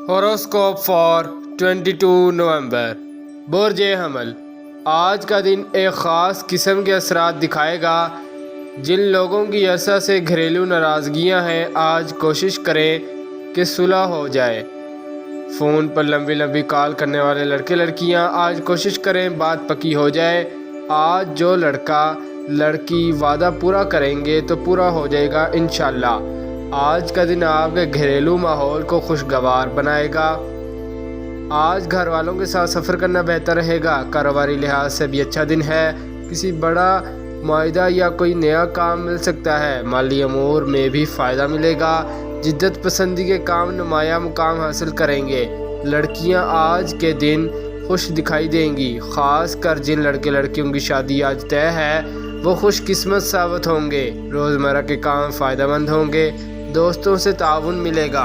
Horoscope for 22 नवंबर। बुर्ज हमल। आज का दिन एक ख़ास किस्म के असरात दिखाएगा। जिन लोगों की अरसा से घरेलू नाराज़गियाँ हैं, आज कोशिश करें कि सुलह हो जाए। फ़ोन पर लंबी लंबी कॉल करने वाले लड़के लड़कियां, आज कोशिश करें बात पक्की हो जाए। आज जो लड़का लड़की वादा पूरा करेंगे तो पूरा हो जाएगा इंशाल्लाह। आज का दिन आपके घरेलू माहौल को खुशगवार बनाएगा। आज घर वालों के साथ सफ़र करना बेहतर रहेगा। कारोबारी लिहाज से भी अच्छा दिन है। किसी बड़ा मुआहदा या कोई नया काम मिल सकता है। माली अमूर में भी फ़ायदा मिलेगा। जिद्दत पसंदी के काम नुमाया मुकाम हासिल करेंगे। लड़कियां आज के दिन खुश दिखाई देंगी। ख़ास कर जिन लड़के लड़कियों की शादी आज तय है वो खुश किस्मत साबित होंगे। रोज़मर्रा के काम फ़ायदेमंद होंगे। दोस्तों से ताउन मिलेगा।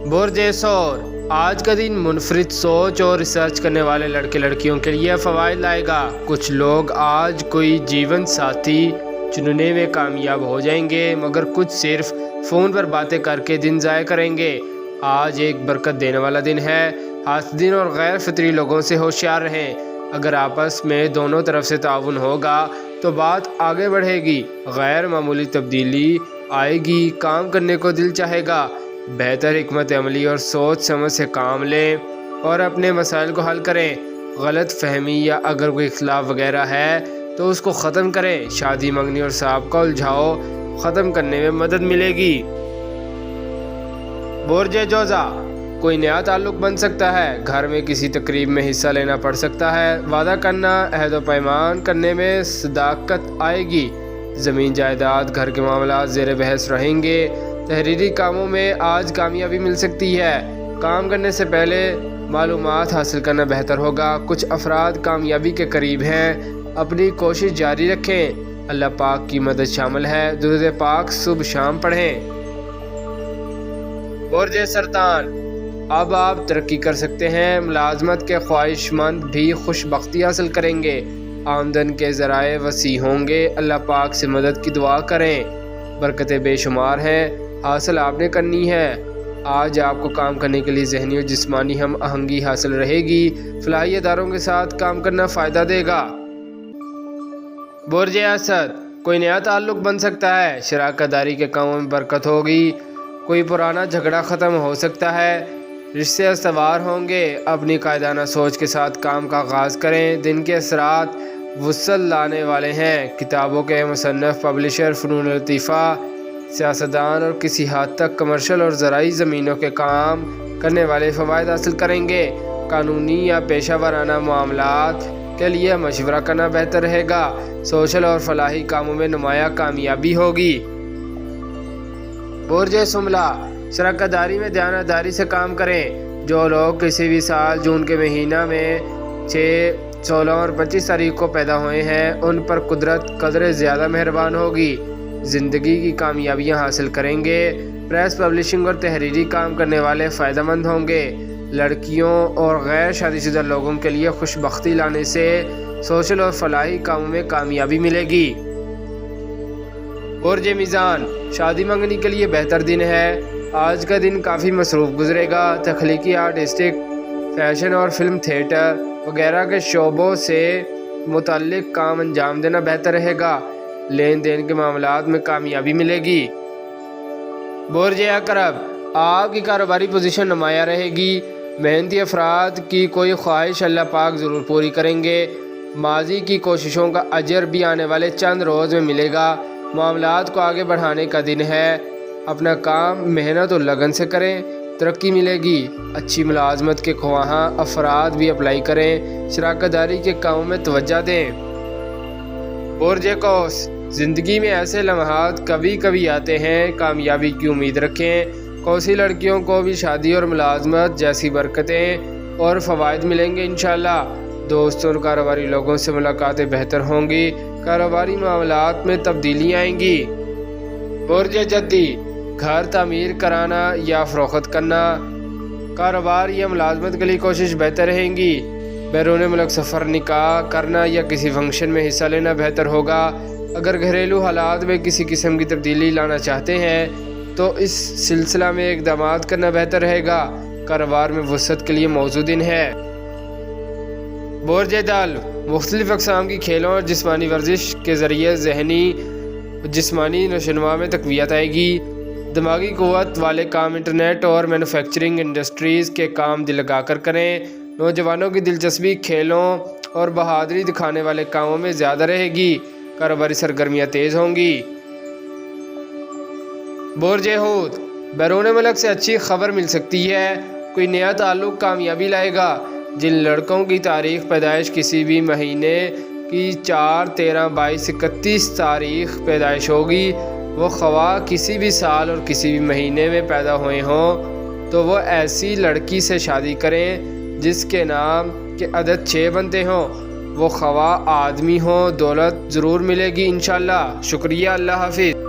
बुर्ज सौर। आज का दिन मुनफरिद सोच और रिसर्च करने वाले लड़के लड़कियों के लिए फ़वाइद लाएगा। कुछ लोग आज कोई जीवन साथी चुनने में कामयाब हो जाएंगे, मगर कुछ सिर्फ फ़ोन पर बातें करके दिन ज़ाय करेंगे। आज एक बरकत देने वाला दिन है। हासदीन और गैर फितरी लोगों से होशियार रहें। अगर आपस में दोनों तरफ से ताउन होगा तो बात आगे बढ़ेगी। गैर मामूली तब्दीली आएगी। काम करने को दिल चाहेगा। बेहतर हिकमत अमली और सोच समझ से काम लें और अपने मसाइल को हल करें। गलत फहमी या अगर कोई इख्तिलाफ वगैरह है तो उसको ख़त्म करें। शादी मंगनी और साबका उलझाओ ख़त्म करने में मदद मिलेगी। बुर्ज जोज़ा। कोई नया ताल्लुक़ बन सकता है। घर में किसी तकरीब में हिस्सा लेना पड़ सकता है। वादा करना, अहद व पैमान करने में सदाकत आएगी। ज़मीन जायदाद घर के मामला ज़ेर बहस रहेंगे। तहरीरी कामों में आज कामयाबी मिल सकती है। काम करने से पहले मालूमात हासिल करना बेहतर होगा। कुछ अफराद कामयाबी के करीब हैं। अपनी कोशिश जारी रखें। अल्लाह पाक की मदद शामिल है। दुरूद पाक सुबह शाम पढ़ें। बुर्ज सरतान। अब आप तरक्की कर सकते हैं। मुलाजमत के ख्वाहिशमंद भी खुशबख्ती हासिल करेंगे। आमदन के ज़राए वसी होंगे। अल्लाह पाक से मदद की दुआ करें। बरकतें बेशुमार हैं, हासिल आपने करनी है। आज आपको काम करने के लिए ज़हनी और जिस्मानी हम आहंगी हासिल रहेगी। फलाही इदारों के साथ काम करना फ़ायदा देगा। बुर्ज असद। कोई नया ताल्लुक़ बन सकता है। शराकतदारी के कामों में बरकत होगी। कोई पुराना झगड़ा ख़त्म हो सकता है। रिश्ते सवार होंगे। अपनी कायदाना सोच के साथ काम का आगाज़ करें। दिन के असरात वुसल लाने वाले हैं। किताबों के मुसन्नफ़, पब्लिशर, फ़नून लतीफ़ा, सियासतदान और किसी हद तक कमर्शल और ज़राई ज़मीनों के काम करने वाले फ़वाइद हासिल करेंगे। कानूनी या पेशा वराना मामलात के लिए मशवरा करना बेहतर रहेगा। सोशल और फलाही कामों में नुमाया कामयाबी होगी। बुर्ज सुमला। शराकतदारी में दयानतदारी से काम करें। जो लोग किसी भी साल जून के महीना में 6, 16 और 25 तारीख को पैदा हुए हैं, उन पर कुदरत कदर ज़्यादा मेहरबान होगी। ज़िंदगी की कामयाबियां हासिल करेंगे। प्रेस, पब्लिशिंग और तहरीरी काम करने वाले फ़ायदेमंद होंगे। लड़कियों और गैर शादीशुदा लोगों के लिए खुशबख्ती लाने से सोशल और फलाही कामों में कामयाबी मिलेगी। बुर्ज मीज़ान। शादी मंगनी के लिए बेहतर दिन है। आज का दिन काफ़ी मसरूफ़ गुजरेगा। तख्लीकी, आर्टिस्टिक, फैशन और फिल्म, थिएटर वगैरह के शोबों से मुतल्लिक काम अंजाम देना बेहतर रहेगा। लेन देन के मामलात में कामयाबी मिलेगी। बुर्ज अकरब। आपकी कारोबारी पोजीशन नुमाया रहेगी। मेहनती अफराद की कोई ख्वाहिश अल्लाह पाक ज़रूर पूरी करेंगे। माजी की कोशिशों का अजर भी आने वाले चंद रोज़ में मिलेगा। मामलात को आगे बढ़ाने का दिन है। अपना काम मेहनत और लगन से करें, तरक्की मिलेगी। अच्छी मुलाजमत के ख्वाह अफराद भी अप्लाई करें। शराकतदारी के कामों में तवज्जो दें। बुर्ज कौस। ज़िंदगी में ऐसे लम्हात कभी कभी आते हैं। कामयाबी की उम्मीद रखें। कौसी लड़कियों को भी शादी और मुलाजमत जैसी बरकतें और फ़वाइद मिलेंगे इंशाल्लाह। दोस्तों और कारोबारी लोगों से मुलाकातें बेहतर होंगी। कारोबारी मामलात में तब्दीली आएंगी। बुर्ज जद्दी। घर तामीर कराना या फ़रोख्त करना। कारोबार या मुलाजमत के लिए कोशिश बेहतर रहेंगी। बैरून मुल्क सफ़र, निकाह करना या किसी फंक्शन में हिस्सा लेना बेहतर होगा। अगर घरेलू हालात में किसी किस्म की तब्दीली लाना चाहते हैं تو اس سلسلہ میں اقدامات کرنا بہتر رہے گا۔ کاروبار میں وسعت کے لیے موزوں دن ہے۔ برج دال مختلف اقسام کی کھیلوں اور جسمانی ورزش کے ذریعے ذہنی جسمانی نشوونما میں تقویت آئے گی۔ دماغی قوت والے کام انٹرنیٹ اور مینوفیکچرنگ انڈسٹریز کے کام دل لگا کر کریں۔ نوجوانوں کی دلچسپی کھیلوں اور بہادری دکھانے والے کاموں میں زیادہ رہے گی۔ کاروباری سرگرمیاں تیز ہوں گی۔ برج حوت بیرون ملک سے اچھی خبر مل سکتی ہے۔ کوئی نیا تعلق کامیابی لائے گا۔ جن لڑکوں کی تاریخ پیدائش کسی بھی مہینے کی 4، 13، 22، 31 تاریخ پیدائش ہوگی، وہ خواہ کسی بھی سال اور کسی بھی مہینے میں پیدا ہوئے ہوں، تو وہ ایسی لڑکی سے شادی کریں جس کے نام کے عدد 6 بنتے ہوں۔ وہ خواہ آدمی ہوں، دولت ضرور ملے گی انشاءاللہ۔ شکریہ، اللہ حافظ۔